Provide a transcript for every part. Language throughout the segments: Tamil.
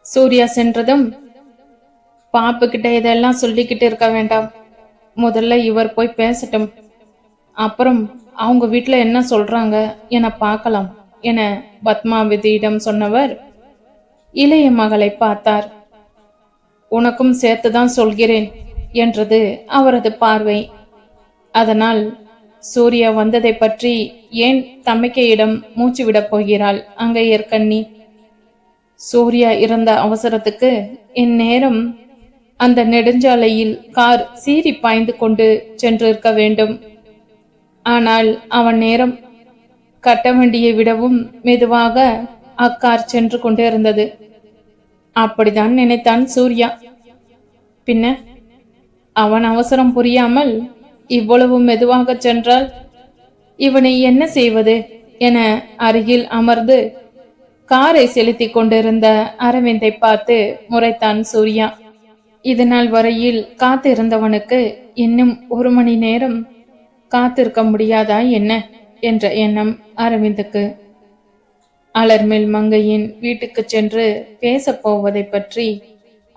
சூர்யா சென்றதும், பாப்பு கிட்ட இதெல்லாம் சொல்லிக்கிட்டு இருக்க வேண்டாம். முதல்ல இவர் போய் பேசட்டும். அப்புறம் அவங்க வீட்டுல என்ன சொல்றாங்க என பார்க்கலாம் என பத்மாவதியிடம் சொன்னவர் இளைய மகளை பார்த்தார். உனக்கும் சேர்த்துதான் சொல்கிறேன் என்றது அவரது பார்வை. அதனால் சூர்யா வந்ததை பற்றி ஏன் தம்பிக்கையிடம் மூச்சு விடப் போகிறாள் அங்கையர் கண்ணி? சூர்யா இறந்த அவசரத்துக்கு இந்நேரம் அந்த நெடுஞ்சாலையில் கார் சீறி பாய்ந்து கொண்டு சென்றிருக்க வேண்டும். ஆனால் அவன் நேரம் கட்ட வண்டியை விடவும் மெதுவாக அக்கார் சென்று கொண்டிருந்தது. அப்படிதான் நினைத்தான் சூர்யா. பின்ன அவன் அவசரம் புரியாமல் இவ்வளவு மெதுவாக சென்றால் இவனை என்ன செய்வது என அருகில் அமர்ந்து காரை செலுத்திக் கொண்டிருந்த அரவிந்தை பார்த்து முறைத்தான் சூர்யா. இதனால் வரையில் காத்திருந்தவனுக்கு இன்னும் 1 மணி நேரம் காத்திருக்க முடியாதா என்ன என்ற எண்ணம் அரவிந்துக்கு. அலர்மேல் மங்கையின் வீட்டுக்கு சென்று பேசப் போவதை பற்றி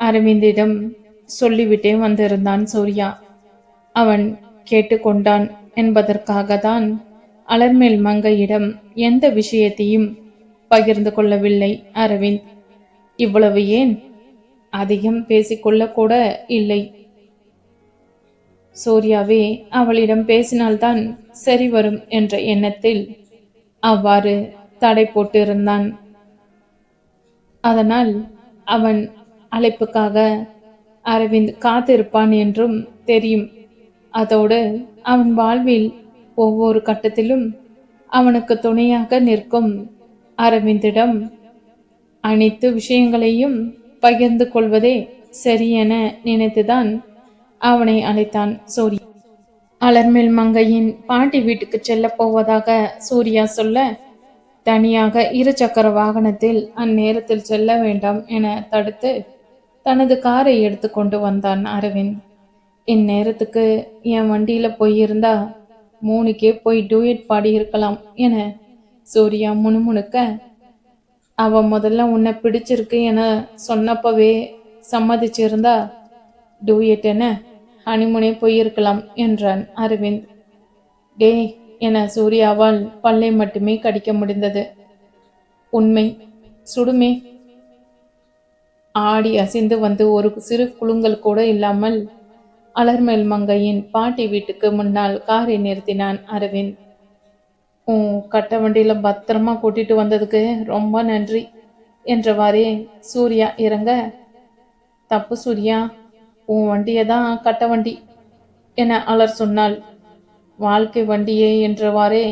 அரவிந்திடம் சொல்லிவிட்டே வந்திருந்தான் சூர்யா. அவன் கேட்டுக்கொண்டான் என்பதற்காக தான் அலர்மேல் மங்கையிடம் எந்த விஷயத்தையும் பகிர்ந்து கொள்ளவில்லை அரவிந்த். இவ்வளவு ஏன், அதிகம் பேசிக்கொள்ள கூட இல்லை. சூர்யாவே அவளிடம் பேசினால்தான் சரி வரும் என்ற எண்ணத்தில் அவ்வாறு தடை போட்டிருந்தான். அதனால் அவன் அழைப்புக்காக அரவிந்த் காத்திருப்பான் என்றும் தெரியும். அதோடு அவன் வாழ்வில் ஒவ்வொரு கட்டத்திலும் அவனுக்கு துணையாக நிற்கும் அரவிந்திடம் அனைத்து விஷயங்களையும் பகிர்ந்து கொள்வதே சரியென நினைத்துதான் அவனை அழைத்தான் சூர்யா. அலர்மேல் மங்கையின் பாட்டி வீட்டுக்கு செல்ல போவதாக சூர்யா சொல்ல, தனியாக 2 சக்கர வாகனத்தில் அந்நேரத்தில் செல்ல வேண்டாம் என தடுத்து தனது காரை எடுத்து கொண்டு வந்தான் அரவிந்த். இந்நேரத்துக்கு என் வண்டியில போயிருந்தா 3க்கே போய் டூயட் பாடி இருக்கலாம் என சூர்யா முணுமுணுக்க, அவ முதல்ல உன்னை பிடிச்சிருக்கு என சொன்னப்பவே சம்மதிச்சிருந்தா டூயட் என ஹனிமுனே போயிருக்கலாம் என்றான் அரவிந்த். டே என சூர்யாவால் பல்லை மட்டுமே கடிக்க முடிந்தது. உண்மை சுடுமே. ஆடி அசைந்து வந்து ஒரு சிறு குலுங்கல் கூட இல்லாமல் அலர்மேல் மங்கையின் பாட்டி வீட்டுக்கு முன்னால் காரை நிறுத்தினான் அரவிந்த். கட்ட வண்டியில பத்திரமா கூட்டிட்டு வந்ததுக்கு ரொம்ப நன்றி என்றவாறே சூர்யா இறங்க, தப்பு சூர்யா, உன் வண்டியை தான் கட்ட வண்டி என அலர் சொன்னாள். வாழ்க்கை வண்டியே என்றவாறே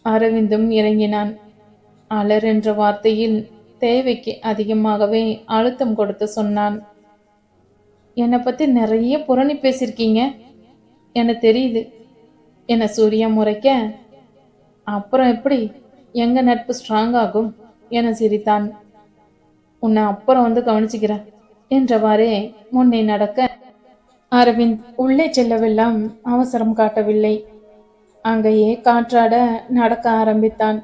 அரவிந்தும் இறங்கினான். அலர் என்ற வார்த்தையில் தேவைக்கு அதிகமாகவே அழுத்தம் கொடுத்து சொன்னான். என்னை பத்தி நிறைய புரணி பேசியிருக்கீங்க என தெரியுது என சூர்யா முறைக்க, அப்புறம் எப்படி எங்க நட்பு ஸ்ட்ராங் ஆகும் என சிரித்தான். உன்னை அப்புறம் வந்து கவனிச்சுக்கிறேன் என்றவாறே முன்னே நடக்க அரவிந்த் உள்ளே செல்லவெல்லாம் அவசரம் காட்டவில்லை. அங்கேயே காற்றாட நடக்க ஆரம்பித்தான்.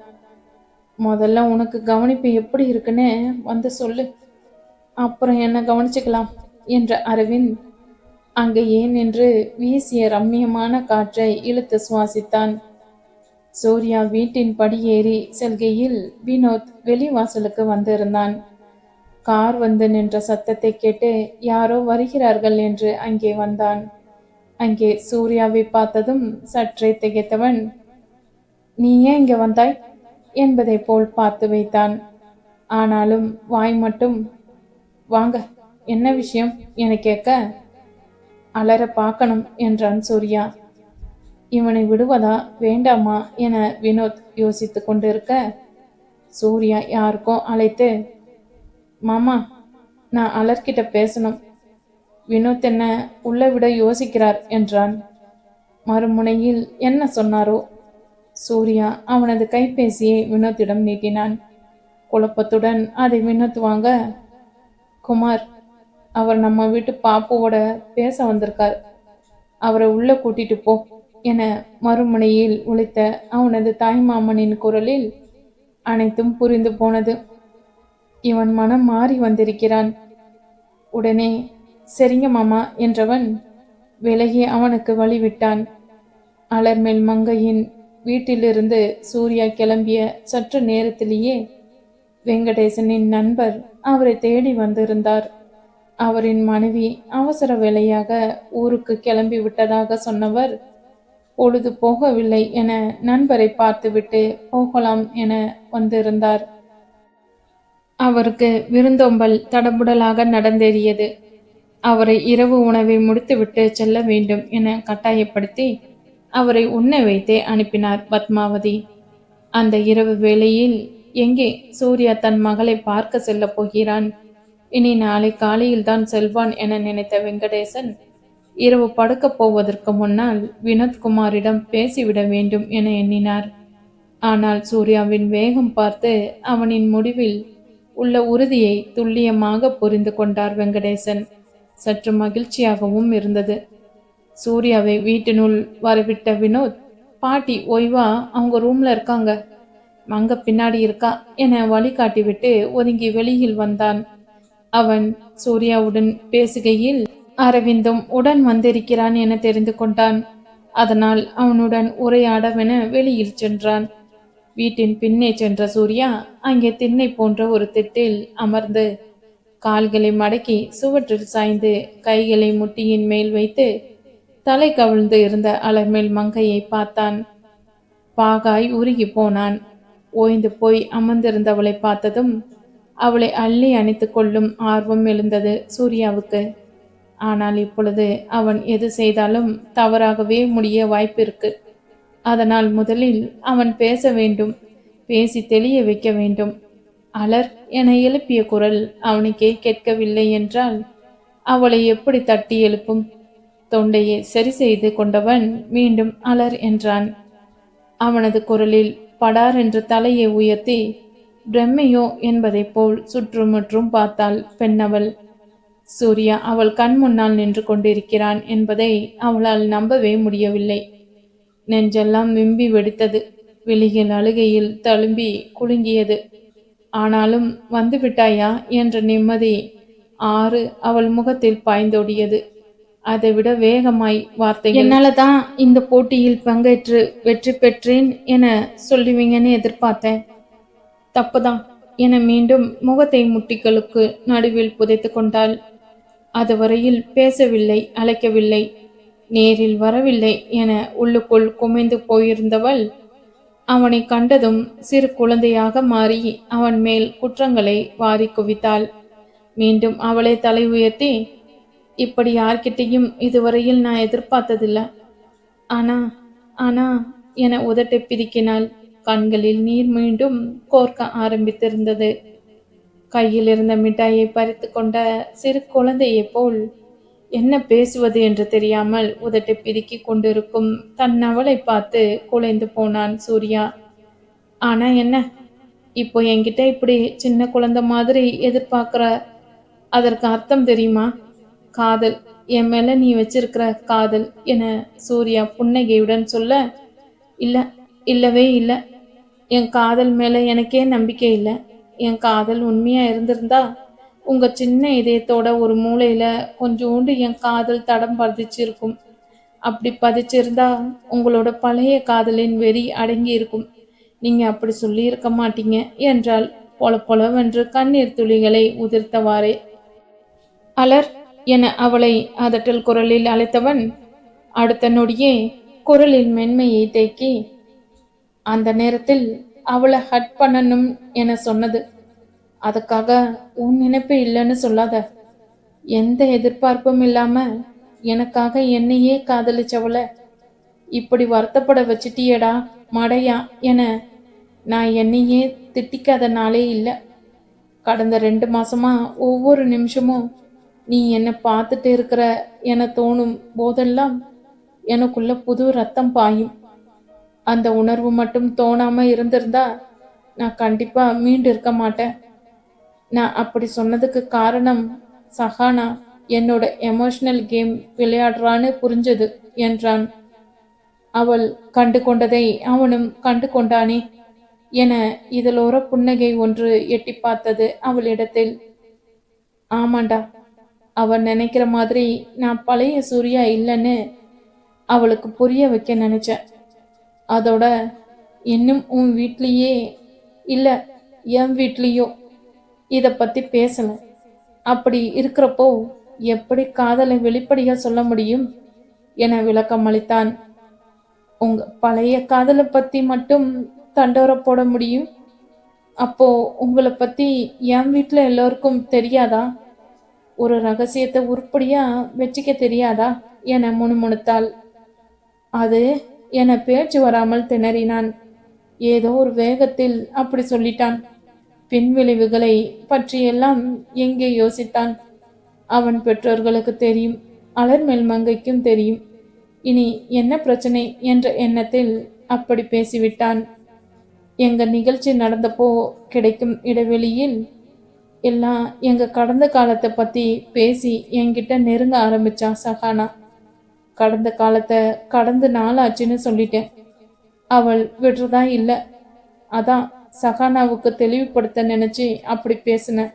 முதல்ல உனக்கு கவனிப்பு எப்படி இருக்குன்னு வந்து சொல்லு, அப்புறம் என்ன கவனிச்சுக்கலாம் என்ற அரவிந்த் அங்கேயே நின்று வீசிய ரம்மியமான காற்றை இழுத்து சுவாசித்தான். சூர்யா வீட்டின் படியேறி செல்கையில் வினோத் வெளிவாசலுக்கு வந்திருந்தான். கார் வந்து நின்ற சத்தத்தை கேட்டு யாரோ வருகிறார்கள் என்று அங்கே வந்தான். அங்கே சூர்யாவை பார்த்ததும் சற்றே திகைத்தவன், நீ ஏன் இங்க வந்தாய் என்பதை போல் பார்த்து வைத்தான். ஆனாலும் வாய் மட்டும், வாங்க என்ன விஷயம் என கேட்க, அலற பார்க்கணும் என்றான் சூர்யா. இவனை விடுவதா வேண்டாமா என வினோத் யோசித்து கொண்டிருக்க, சூர்யா யாருக்கோ அழைத்து, மாமா நான் அலர்கிட்ட பேசணும், வினோத் என்ன உள்ள விட யோசிக்கிறார் என்றான். மறுமுனையில் என்ன சொன்னாரோ. சூர்யா அவனது கைபேசியை வினோத்திடம் நீட்டினான். குழப்பத்துடன் அதை வினோத் வாங்க, குமார், அவர் நம்ம வீட்டு பாப்புவோட பேச வந்திருக்கார், அவரை உள்ள கூட்டிட்டு போ என மறுமுனையில் ஒலித்த அவனது தாய்மாமனின் குரலில் அனைத்தும் புரிந்து போனது. இவன் மனம் மாறி வந்திருக்கிறான். உடனே சரிங்க மாமா என்றவன் விலகி அவனுக்கு வழிவிட்டான். அலர்மேல் மங்கையின் வீட்டிலிருந்து சூர்யா கிளம்பிய சற்று நேரத்திலேயே வெங்கடேசனின் நண்பர் அவரை தேடி வந்திருந்தார். அவரின் மனைவி அவசர வேலையாக ஊருக்கு கிளம்பி விட்டதாக சொன்னவர் பொழுது போகவில்லை என நண்பரை பார்த்துவிட்டு போகலாம் என வந்திருந்தார். அவருக்கு விருந்தோம்பல் தடபுடலாக நடந்தேறியது. அவரை இரவு உணவை முடித்துவிட்டு செல்ல வேண்டும் என கட்டாயப்படுத்தி அவரை உண்ண வைத்தே அனுப்பினார் பத்மாவதி. அந்த இரவு வேளையில் எங்கே சூர்யா தன் மகளை பார்க்க செல்ல போகிறான், இனி நாளை காலையில் தான் செல்வான் என நினைத்த வெங்கடேசன் இரவு படுக்கப் போவதற்கு முன்னால் வினோத்குமாரிடம் பேசிவிட வேண்டும் என எண்ணினார். ஆனால் சூர்யாவின் வேகம் பார்த்து அவனின் முடிவில் உள்ள உறுதியை துல்லியமாக புரிந்து கொண்டார் வெங்கடேசன். சற்று மகிழ்ச்சியாகவும் இருந்தது. சூர்யாவை வீட்டினுள் வரவிட்ட வினோத், பாட்டி ஓய்வா அவங்க ரூம்ல இருக்காங்க, அங்க பின்னாடி இருக்கா என வழிகாட்டிவிட்டு ஒதுங்கி வெளியில் வந்தான். அவன் சூர்யாவுடன் பேசுகையில் அரவிந்தும் உடன் வந்திருக்கிறான் என தெரிந்து கொண்டான். அதனால் அவனுடன் உரையாடவென வெளியில் சென்றான். வீட்டின் பின்னே சென்ற சூர்யா அங்கே திண்ணை போன்ற ஒரு திட்டில் அமர்ந்து கால்களை மடக்கி சுவற்றில் சாய்ந்து கைகளை முட்டியின் மேல் வைத்து தலை கவிழ்ந்து இருந்த அலர்மேல் மங்கையை பார்த்தான். பாகாய் உருகி போனான். ஓய்ந்து போய் அமர்ந்திருந்தவளை பார்த்ததும் அவளை அள்ளி அணைத்து கொள்ளும் ஆர்வம் எழுந்தது சூர்யாவுக்கு. ஆனால் இப்பொழுது அவன் எது செய்தாலும் தவறாகவே முடிய வாய்ப்பிருக்கு. அதனால் முதலில் அவன் பேச வேண்டும், பேசி தெளிய வைக்க வேண்டும். அலர் என எழுப்பிய குரல் அவனுக்கே கேட்கவில்லை என்றால் அவளை எப்படி தட்டி எழுப்பும்? தொண்டையை சரி செய்து கொண்டவன் மீண்டும் அலர் என்றான். அவனது குரலில் படார் என்று தலையை உயர்த்தி பிரம்மையோ என்பதை போல் சுற்றுமுற்றும் பார்த்தாள் பெண்ணவள். சூர்யா அவள் கண் முன்னால் நின்று கொண்டிருக்கிறான் என்பதை அவளால் நம்பவே முடியவில்லை. நெஞ்செல்லாம் விம்பி வெடித்தது. வெளியில் அழுகையில் தழும்பி குலுங்கியது. ஆனாலும் வந்துவிட்டாயா என்ற நிம்மதி ஆறு அவள் முகத்தில் பாய்ந்தோடியது. அதைவிட வேகமாய் வார்த்தை, என்னாலதான் இந்த போட்டியில் பங்கேற்று வெற்றி பெற்றேன் என சொல்லுவீங்கன்னு எதிர்பார்த்தேன். தப்புதான் என மீண்டும் முகத்தை முட்டிகளுக்கு நடுவில் புதைத்து கொண்டாள். அதுவரையில் பேசவில்லை, அழைக்கவில்லை, நேரில் வரவில்லை என உள்ளுக்குள் குமைந்து போயிருந்தவள் அவனை கண்டதும் சிறு குழந்தையாக மாறி அவன் மேல் குற்றங்களை வாரி குவித்தாள். மீண்டும் அவளை தலை உயர்த்தி, இப்படி யார்கிட்டையும் இதுவரையில் நான் எதிர்பார்த்ததில்லை. ஆனா என உதட்டை பிதுக்கினாள். கண்களில் நீர் மீண்டும் கோர்க்க ஆரம்பித்திருந்தது. கையில் இருந்த மிட்டாயை பறித்து கொண்ட சிறு குழந்தையை போல் என்ன பேசுவது என்று தெரியாமல் உதட்டை பிதுக்கி கொண்டிருக்கும் தன் அவளை பார்த்து குலைந்து போனான் சூர்யா. ஆனா என்ன, இப்போ என்கிட்ட இப்படி சின்ன குழந்தை மாதிரி எதிர்பார்க்கிற, அதற்கு அர்த்தம் தெரியுமா? காதல், என் மேல நீ வச்சிருக்கிற காதல் என சூர்யா புன்னகையுடன் சொல்ல, இல்லவே இல்லை. என் காதல் மேல எனக்கே நம்பிக்கை இல்லை. என் காதல் உண்மையா இருந்திருந்தா உங்க சின்ன இதயத்தோட ஒரு மூளையில கொஞ்சோண்டு என் காதல் தடம் பதிச்சிருக்கும். அப்படி பதிச்சிருந்தா உங்களோட பழைய காதலின் வெறி அடங்கி இருக்கும். நீங்க அப்படி சொல்லி இருக்க மாட்டீங்க என்றால் பொலவென்று கண்ணீர் துளிகளை உதிர்த்தவாறே. அலர் என அவளை அதட்டல் குரலில் அழைத்தவன் அடுத்த நொடியே குரலில் மென்மையை தேக்கி, அந்த நேரத்தில் அவளை ஹட் பண்ணணும் என சொன்னது. அதுக்காக உன் நினைப்பு இல்லைன்னு சொல்லாத. எந்த எதிர்பார்ப்பும் இல்லாம எனக்காக என்னையே காதலிச்சவளை இப்படி வருத்தப்பட வச்சிட்டியடா மடையா என நான் என்னையே திட்டிக்காத நாளே இல்லை. கடந்த 2 மாசமா ஒவ்வொரு நிமிஷமும் நீ என்னை பார்த்துட்டு இருக்கிற என தோணும் போதெல்லாம் எனக்குள்ள புது ரத்தம் பாயும். அந்த உணர்வு மட்டும் தோணாம இருந்திருந்தா நான் கண்டிப்பா மீண்டு இருக்க மாட்டேன். நான் அப்படி சொன்னதுக்கு காரணம் சஹானா என்னோட எமோஷனல் கேம் விளையாடுறான்னு புரிஞ்சது என்றான். அவள் கண்டு கொண்டதை அவனும் கண்டு கொண்டானே. என இதழோர புன்னகை ஒன்று எட்டி பார்த்தது அவளிடத்தில். ஆமாண்டா, அவன் நினைக்கிற மாதிரி நான் பழைய சூர்யா இல்லைன்னு அவளுக்கு புரிய வைக்க நினைச்சேன். அதோட இன்னும் உன் வீட்லேயே இல்லை, என் வீட்லேயோ இதை பற்றி பேசலை. அப்படி இருக்கிறப்போ எப்படி காதலை வெளிப்படையாக சொல்ல முடியும் என விளக்கம் அளித்தான். உங்க பழைய காதலை பற்றி மட்டும் தண்டோர போட முடியும். அப்போ உங்களை பற்றி என் வீட்டில் எல்லோருக்கும் தெரியாதா? ஒரு ரகசியத்தை உருப்படியா வச்சுக்க தெரியாதா என முணுமுணுத்தாள். அது என பேச்சு வராமல் திணறினான். ஏதோ ஒரு வேகத்தில் அப்படி சொல்லிட்டான். பின்விளைவுகளை பற்றியெல்லாம் எங்கே யோசித்தான். அவன் பெற்றோர்களுக்கு தெரியும், அலர்மேல் மங்கைக்கும் தெரியும். இனி என்ன பிரச்சனை என்ற எண்ணத்தில் அப்படி பேசிவிட்டான். எங்க நிகழ்ச்சி நடந்தப்போ கிடைக்கும் இடைவெளியில் எல்லாம் எங்க கடந்த காலத்தை பத்தி பேசி என்கிட்ட நெருங்க ஆரம்பிச்சா சஹானா. கடந்த காலத்தை கடந்து நாளாச்சுன்னு சொல்லிட்டேன். அவள் விடுறதா இல்லை. அதான் சஹானாவுக்கு தெளிவுபடுத்த நினைச்சு அப்படி பேசினேன்.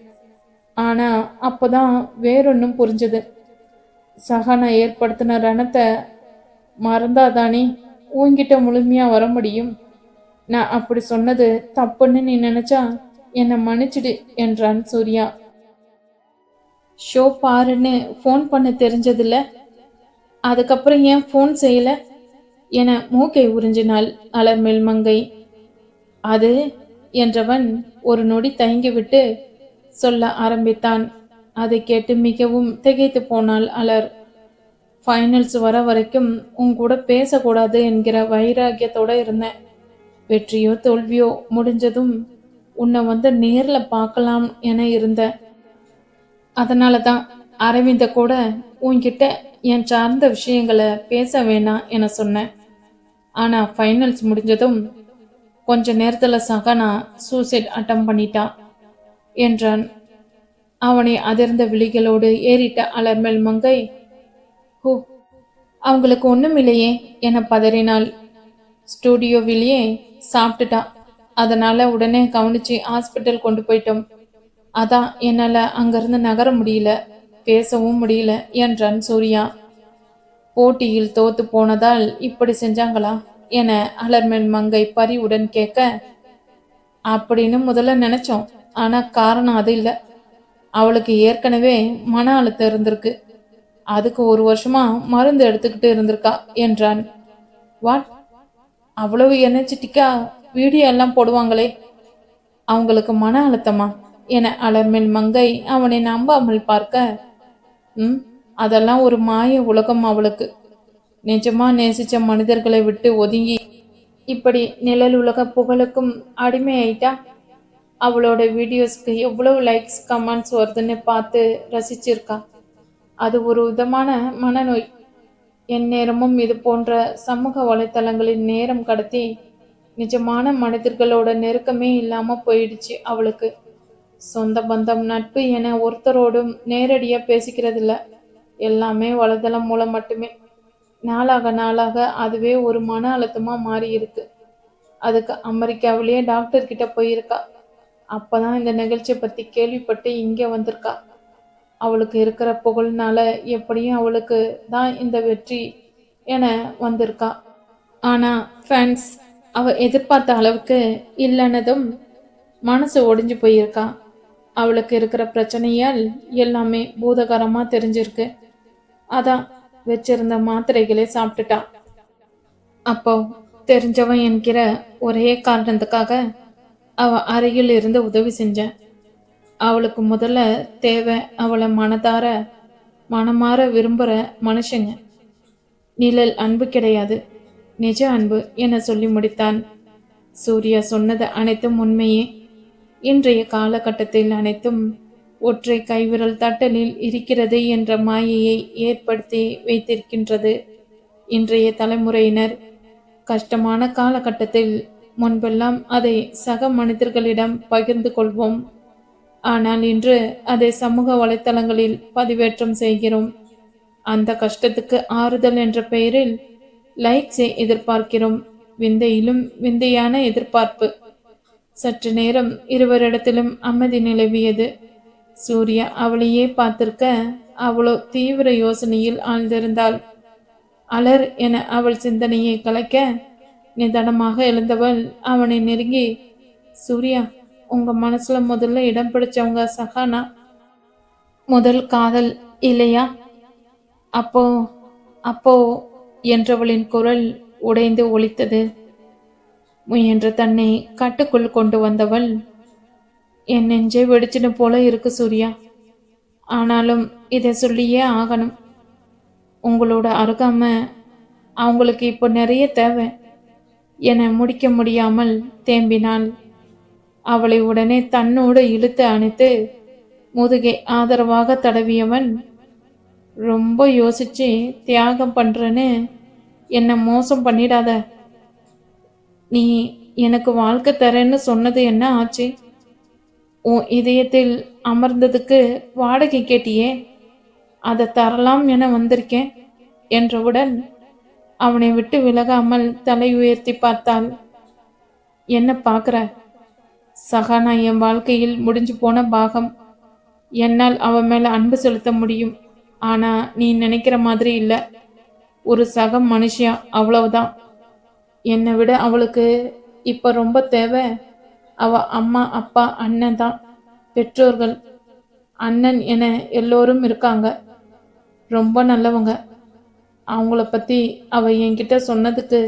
ஆனா அப்போதான் வேறொன்னும் புரிஞ்சது. சஹானா ஏற்படுத்தின ரணத்தை மறந்தாதானே உன்கிட்ட முழுமையா வர முடியும். நான் அப்படி சொன்னது தப்புன்னு நீ நினைச்சா என்னை மன்னிச்சிடு என்றான் சூர்யா. ஷோ பாருன்னு ஃபோன் பண்ண தெரிஞ்சதில்ல, அதுக்கப்புறம் ஏன் ஃபோன் செய்யல என மூக்கை உறிஞ்சினாள் அலர்மேல் மங்கை. அது என்றவன் ஒரு நொடி தயங்கிவிட்டு சொல்ல ஆரம்பித்தான். அதை கேட்டு மிகவும் திகைத்து போனாள் அலர். ஃபைனல்ஸ் வர வரைக்கும் உன் கூட பேசக்கூடாது என்கிற வைராக்கியத்தோட இருந்தேன். வெற்றியோ தோல்வியோ முடிஞ்சதும் உன்னை வந்து நேரில் பார்க்கலாம் என இருந்தேன். அதனால தான் அரவிந்த கூட உன்கிட்ட என் சார்ந்த விஷயங்களை பேச வேணாம் என சொன்னேன். ஆனால் ஃபைனல்ஸ் முடிஞ்சதும் கொஞ்ச நேரத்தில் சகனா சூசைட் அட்டம் பண்ணிட்டா என்றான். அவனை அதிர்ந்த விழிகளோடு ஏறிட்ட அலர்மேல் மங்கை, ஹூ, அவங்களுக்கு ஒன்றும் இல்லையே என பதறினாள். ஸ்டூடியோவிலேயே சாப்பிட்டுட்டா, அதனால உடனே கவனிச்சு ஹாஸ்பிட்டல் கொண்டு போயிட்டோம். அதான் என்னால் அங்கிருந்து நகர முடியல, பேசவும் முடியல என்றான் சூர்யா. போட்டியில் தோத்து போனதால் இப்படி செஞ்சாங்களா என அலர்மேல் மங்கை பரிவுடன் கேட்க, அப்படின்னு முதல்ல நினைச்சோம். ஆனா காரணம் அது இல்லை. அவளுக்கு ஏற்கனவே மன அழுத்தம் இருந்திருக்கு. அதுக்கு 1 வருஷமா மருந்து எடுத்துக்கிட்டு இருந்திருக்கா என்றான். வாட், அவ்வளவு எனர்ஜெட்டிக்கா வீடியோ எல்லாம் போடுவாங்களே, அவங்களுக்கு மன அழுத்தமா என அலர்மேல் மங்கை அவனை நம்பாமல் பார்க்க, அதெல்லாம் ஒரு மாய உலகம் அவளுக்கு. நிஜமா நேசிச்ச மனிதர்களை விட்டு ஒதுங்கி இப்படி நிழல் உலக புகழுக்கும் அடிமையாயிட்டா. அவளோட வீடியோஸ்க்கு எவ்வளவு லைக்ஸ் கமெண்ட்ஸ் வருதுன்னு பார்த்து ரசிச்சிருக்கா. அது ஒரு விதமான மனநோய். என் நேரமும் இது போன்ற சமூக வலைத்தளங்களில் நேரம் கடத்தி நிஜமான மனிதர்களோட நெருக்கமே இல்லாம போயிடுச்சு அவளுக்கு. சொந்த பந்தம் நட்பு என ஒருத்தரோடும் நேரடியா பேசிக்கிறதில்ல. எல்லாமே வலைதளம் மூலம் மட்டுமே. நாளாக நாளாக அதுவே ஒரு மன அழுத்தமா மாறி இருக்கு. அதுக்கு அமெரிக்காவிலேயே டாக்டர் கிட்ட போயிருக்கா. அப்பதான் இந்த நிகழ்ச்சியை பத்தி கேள்விப்பட்டு இங்கே வந்திருக்கா. அவளுக்கு இருக்கிற புகழ்னால எப்படியும் அவளுக்கு தான் இந்த வெற்றி என வந்திருக்கா. ஆனா ஃபேன்ஸ் அவ எதிர்பார்த்த அளவுக்கு இல்லைன்னதும் மனசு ஒடிஞ்சு போயிருக்கா. அவளுக்கு இருக்கிற பிரச்சனையால் எல்லாமே பூதகரமா தெரிஞ்சிருக்கு. அதான் வச்சிருந்த மாத்திரைகளே சாப்பிட்டுட்டா. அப்போ தெரிஞ்சவன் என்கிற ஒரே காரணத்துக்காக அவ அருகில் இருந்து உதவி செஞ்சேன். அவளுக்கு முதல்ல தேவை அவளை மனமாற விரும்புகிற மனுஷங்க. நிழல் அன்பு கிடையாது, நிஜ அன்பு என சொல்லி முடித்தான். சூர்யா சொன்னது அனைத்தும் உண்மையே. இன்றைய காலகட்டத்தில் அனைத்தும் ஒற்றை கைவிரல் தட்டலில் இருக்கிறது என்ற மாயையை ஏற்படுத்தி வைத்திருக்கின்றது இன்றைய தலைமுறையினர். கஷ்டமான காலகட்டத்தில் முன்பெல்லாம் அதை சக மனிதர்களிடம் பகிர்ந்து கொள்வோம். ஆனால் இன்று அதை சமூக வலைத்தளங்களில் பதிவேற்றம் செய்கிறோம். அந்த கஷ்டத்துக்கு ஆறுதல் என்ற பெயரில் லைக்ஸை எதிர்பார்க்கிறோம். விந்தையிலும் விந்தையான எதிர்பார்ப்பு. சற்று நேரம் இருவரிடத்திலும் அமைதி நிலவியது. சூர்யா அவளையே பார்த்திருக்க அவளோ தீவிர யோசனையில் ஆழ்ந்திருந்தாள். அலர் என அவள் சிந்தனையை கலைக்க நிதானமாக எழுந்தவள் அவனை நெருங்கி, சூர்யா, உங்க மனசுல முதல்ல இடம் பிடிச்சவங்க சஹானா முதல் காதல் இல்லையா? அப்போ அப்போ என்றவளின் குரல் உடைந்து ஒலித்தது. முயன்ற தன்னை கட்டுக்குள் கொண்டு வந்தவள், என் நெஞ்சை வெடிச்சிடு போல இருக்கு சூர்யா. ஆனாலும் இதை சொல்லியே ஆகணும். உங்களோட அருகாம அவங்களுக்கு இப்போ நிறைய தேவை என முடிக்க முடியாமல் தேம்பினாள். அவளை உடனே தன்னோடு இழுத்து அணைத்து முதுகை ஆதரவாக தடவியவன், ரொம்ப யோசிச்சு தியாகம் பண்றேன்னு என்ன மோசம் பண்ணிடாத. நீ எனக்கு வாழ்க்கை தரேன்னு சொன்னது என்ன ஆச்சு? உன் இதயத்தில் அமர்ந்ததுக்கு வாடகை கேட்டியே, அதை தரலாம் என வந்திருக்கேன் என்றவுடன் அவனை விட்டு விலகாமல் தலை உயர்த்தி பார்த்தாள். என்ன பார்க்குற? சஹானா என் வாழ்க்கையில் முடிஞ்சு போன பாகம். என்னால் அவன் மேல அன்பு செலுத்த முடியும். ஆனா நீ நினைக்கிற மாதிரி இல்லை. ஒரு சக மனுஷியா, அவ்வளவுதான். என்னை விட அவளுக்கு இப்ப ரொம்ப தேவை அவ அம்மா அப்பா அண்ணன் தான். பெற்றோர்கள், அண்ணன் என எல்லோரும் இருக்காங்க. ரொம்ப நல்லவங்க. அவங்கள பத்தி அவ என்கிட்ட சொன்னதுக்கு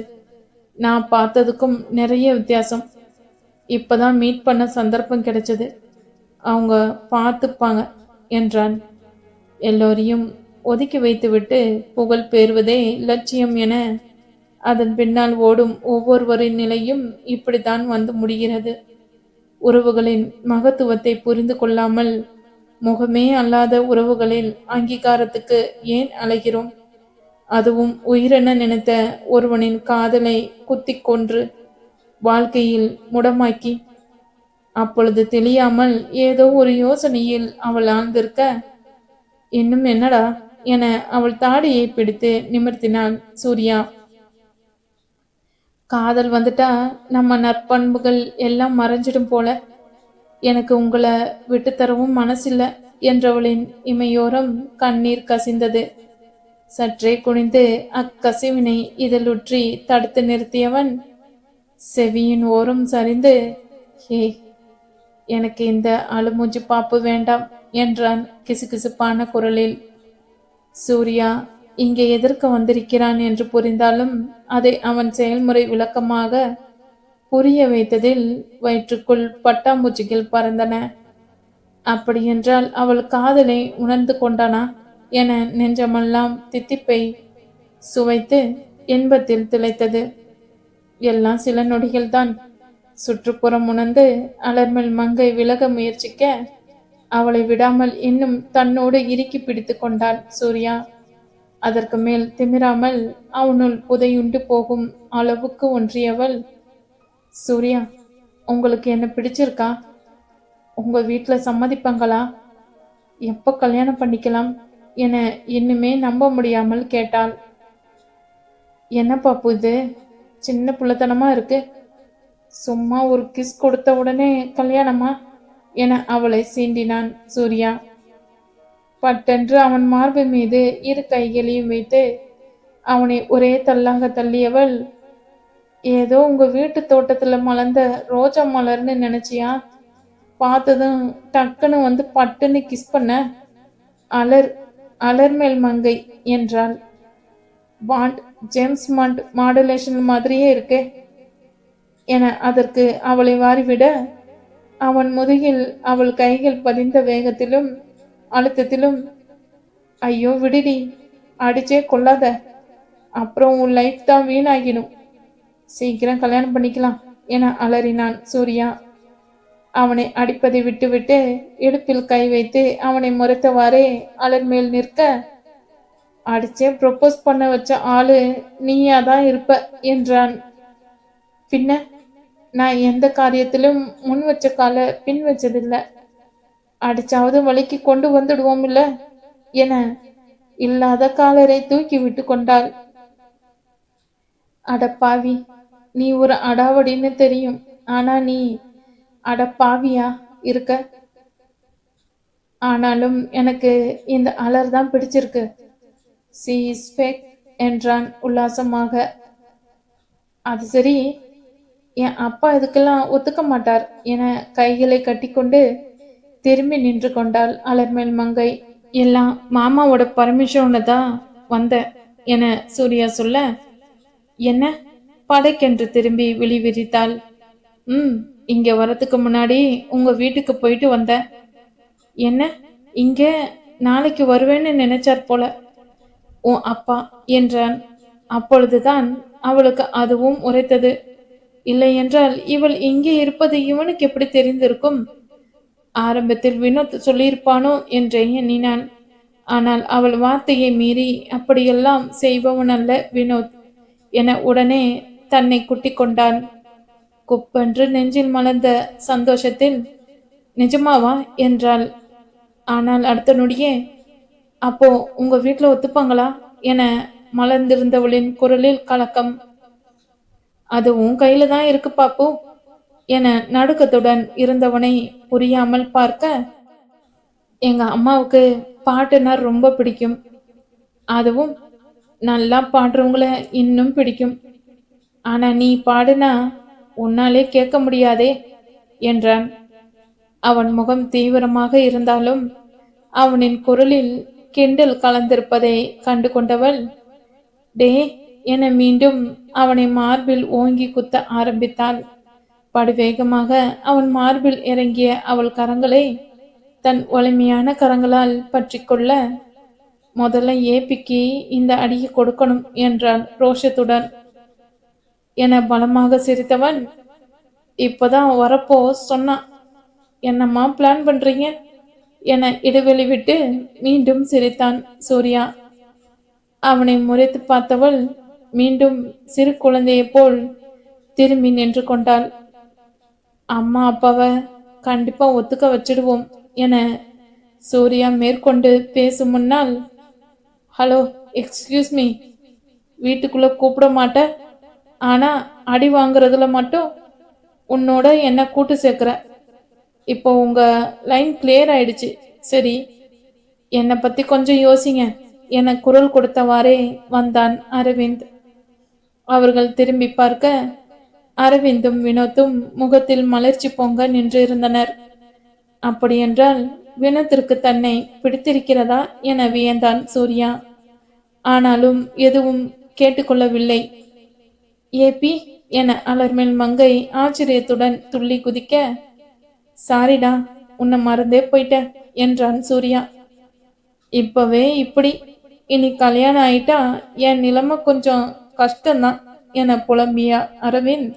நான் பார்த்ததுக்கும் நிறைய வித்தியாசம். இப்பதான் மீட் பண்ண சந்தர்ப்பம் கிடைச்சது. அவங்க பார்த்துப்பாங்க என்றான். எல்லோரையும் ஒதுக்கி வைத்துவிட்டு புகழ் பெறுவதே லட்சியம் என அதன் பின்னால் ஓடும் ஒவ்வொருவரின் நிலையும் இப்படித்தான் வந்து முடிகிறது. உறவுகளின் மகத்துவத்தை புரிந்து கொள்ளாமல் முகமே அல்லாத உறவுகளில் அங்கீகாரத்துக்கு ஏன் அலைகிறோம்? அதுவும் உயிரென நினைத்த ஒருவனின் காதலை குத்தி கொன்று வாழ்க்கையில் முடமாக்கி. அப்பொழுது தெரியாமல் ஏதோ ஒரு யோசனையில் அவள் ஆழ்ந்திருக்க, இன்னும் என்னடா என அவள் தாடியை பிடித்து நிமிர்த்தினாள் சூர்யா. காதல் வந்துட்டா நம்ம நற்பண்புகள் எல்லாம் மறைஞ்சிடும் போல. எனக்கு உங்களை விட்டுத்தரவும் மனசில்ல என்றவளின் இமையோரம் கண்ணீர் கசிந்தது. சற்றே குனிந்து அக்கசிவினை இதழுற்றி தடுத்து நிறுத்தியவன் செவியின் ஓரம் சரிந்து, ஹே, எனக்கு இந்த அழுமூஞ்சி பாப்பு வேண்டாம் என்றான் கிசுகிசுப்பான குரலில். சூர்யா இங்கே எதற்கு வந்திருக்கிறான் என்று புரிந்தாலும் அதை அவன் செயல்முறை விளக்கமாக புரிய வைத்ததில் வயிற்றுக்குள் பட்டாம்பூச்சிகள் பறந்தன. அப்படியென்றால் அவள் காதலை உணர்ந்து கொண்டானா என நெஞ்சமெல்லாம் தித்திப்பை சுவைத்து இன்பத்தில் திளைத்தது. எல்லாம் சில நொடிகள்தான். சுற்றுப்புறம் உணர்ந்து அலர்மல் மங்கை விலக முயற்சிக்க அவளை விடாமல் இன்னும் தன்னோடு இறுக்கி பிடித்து கொண்டாள் சூர்யா. அதற்கு மேல் திமிராமல் அவனுள் புதையுண்டு போகும் அளவுக்கு ஒன்றியவள், சூர்யா, உங்களுக்கு என்ன பிடிச்சிருக்கா? உங்க வீட்டுல சம்மதிப்பாங்களா? எப்போ கல்யாணம் பண்ணிக்கலாம் என இன்னுமே நம்ப முடியாமல் கேட்டாள். என்ன பாப்பு இது, சின்ன புள்ளத்தனமா இருக்கு. சும்மா ஒரு கிஸ் கொடுத்த உடனே கல்யாணமா என அவளை சீண்டினான் சூர்யா. பட்டென்று அவன் மார்பு மீது இரு கைகளையும் வைத்து அவனை ஒரே தள்ளாங்க தள்ளியவள், ஏதோ உங்க வீட்டு தோட்டத்துல மலர்ந்த ரோஜா மலர்னு நினைச்சியா? பார்த்ததும் டக்குன்னு வந்து பட்டுன்னு கிஸ் பண்ண. அலர் அலர்மேல் மங்கை என்றாள். பாண்ட் ஜேம்ஸ் பாண்ட் மாடுலேஷன் மாதிரியே இருக்கே என அதற்கு அவளை வாரிவிட அவன் முதுகில் அவள் கைகள் பதிந்த வேகத்திலும் அழுத்தத்திலும், ஐயோ விடுடி, அடிச்சே கொள்ளாத, அப்புறம் உன் லைஃப் தான் வீணாகிடும். சீக்கிரம் கல்யாணம் பண்ணிக்கலாம் என அலறினான் சூர்யா. அவனை அடிப்பதை விட்டுவிட்டு இடுப்பில் கை வைத்து அவனை முறைத்தவாறே அலர் மேல் நிற்க, அடிச்சே ப்ரொப்போஸ் பண்ண வச்ச ஆளு நீயாதான் இருப்ப என்றான். பின்ன நான் எந்த காரியத்திலும் முன் வச்ச கால பின் வச்சதில்லை. அடிச்சாவது வழிக்கு கொண்டு வந்துடுவோம் இல்ல என இல்லாத காலரை தூக்கி விட்டு கொண்டாள். அடப்பாவி, நீ ஒரு அடாவடின்னு தெரியும். ஆனா நீ அட பாவியா இருக்க. ஆனாலும் எனக்கு இந்த அலர் தான் பிடிச்சிருக்கு. சி இஸ் ஃபேக் என்றான் உல்லாசமாக. அது சரி, என் அப்பா இதுக்கெல்லாம் ஒத்துக்க மாட்டார் என கைகளை கட்டிக்கொண்டு திரும்பி நின்று கொண்டாள் அலர்மேல் மங்கை. எல்லாம் மாமாவோட பர்மிஷனோட தான் வந்தேன் என சூர்யா சொல்ல, என்ன படைக்கென்று திரும்பி விழி விரித்தாள். இங்க வரதுக்கு முன்னாடி உங்க வீட்டுக்கு போயிட்டு வந்தேன். என்ன இங்க நாளைக்கு வருவேன்னு நினைச்சார் போல உன் அப்பா என்றான். அப்பொழுதுதான் அவளுக்கு அதுவும் உரைத்தது. இல்லை என்றால் இவள் இங்கே இருப்பது இவனுக்கு எப்படி தெரிந்திருக்கும்? ஆரம்பத்தில் வினோத் சொல்லியிருப்பானோ என்று எண்ணினான். ஆனால் அவள் வார்த்தையை மீறி அப்படியெல்லாம் செய்பவன் அல்ல வினோத் என உடனே தன்னை குட்டிக் கொண்டான். குப்பென்று நெஞ்சில் மலர்ந்த சந்தோஷத்தில் நிஜமாவா என்றாள். ஆனால் அடுத்த நொடியே, அப்போ உங்க வீட்டுல ஒத்துப்பாங்களா என மலர்ந்திருந்தவளின் குரலில் கலக்கம். அது உன் கையில தான் இருக்கு பாப்பு என நடுக்கத்துடன் இருந்தவனை புரியாமல் பார்க்க, எங்க அம்மாவுக்கு பாட்டுனா ரொம்ப பிடிக்கும். அதுவும் நல்லா பாடுறவங்கள இன்னும் பிடிக்கும். ஆனா நீ பாடுனா உன்னாலே கேட்க முடியாதே என்றான். அவன் முகம் தீவிரமாக இருந்தாலும் அவனின் குரலில் கிண்டல் கலந்திருப்பதை கண்டு கொண்டவள், டே என மீண்டும் அவனை மார்பில் ஓங்கி குத்த ஆரம்பித்தாள். படுவேகமாக அவன் மார்பில் இறங்கிய அவள் கரங்களை தன் வலிமையான கரங்களால் பற்றி கொள்ள, முதல்ல ஏபிக்கு இந்த அடியை கொடுக்கணும் என்றான் ரோஷத்துடன். என பலமாக சிரித்தவன், இப்பதான் வரப்போ சொன்னான். என்னம்மா பிளான் பண்றீங்க என இடைவெளி விட்டு மீண்டும் சிரித்தான் சூர்யா. அவனை முறைத்து பார்த்தவள் மீண்டும் சிறு குழந்தையை போல் திரும்பி நின்று கொண்டாள். அம்மா அப்பாவை கண்டிப்பா ஒத்துக்க வச்சிடுவோம் என சூர்யா மேற்கொண்டு பேசும் முன்னால், ஹலோ எக்ஸ்கியூஸ் மீ, வீட்டுக்குள்ள கூப்பிட மாட்ட, ஆனா அடி வாங்குறதுல மட்டும் உன்னோட என்ன கூட்டு சேர்க்கிற. இப்போ உங்க லைன் கிளியர் ஆயிடுச்சு. சரி, என்னை பத்தி கொஞ்சம் யோசிங்க என குரல் கொடுத்தவாறே வந்தான் அரவிந்த். அவர்கள் திரும்பி பார்க்க அரவிந்தும் வினோத்தும் முகத்தில் மலர்ச்சி பொங்க நின்று இருந்தனர். அப்படியென்றால் வினோத்திற்கு தன்னை பிடித்திருக்கிறதா என வியந்தான் சூர்யா. ஆனாலும் எதுவும் கேட்டுக்கொள்ளவில்லை. ஏபி என அலர்மேல் மங்கை ஆச்சரியத்துடன் துள்ளி குதிக்க, சாரிடா, உன்னை மறந்தே போயிட்ட என்றான் சூர்யா. இப்பவே இப்படி, இனி கல்யாணம் ஆயிட்டா என் நிலைமை கொஞ்சம் கஷ்டம்தான் என புலம்பிய அரவிந்த்,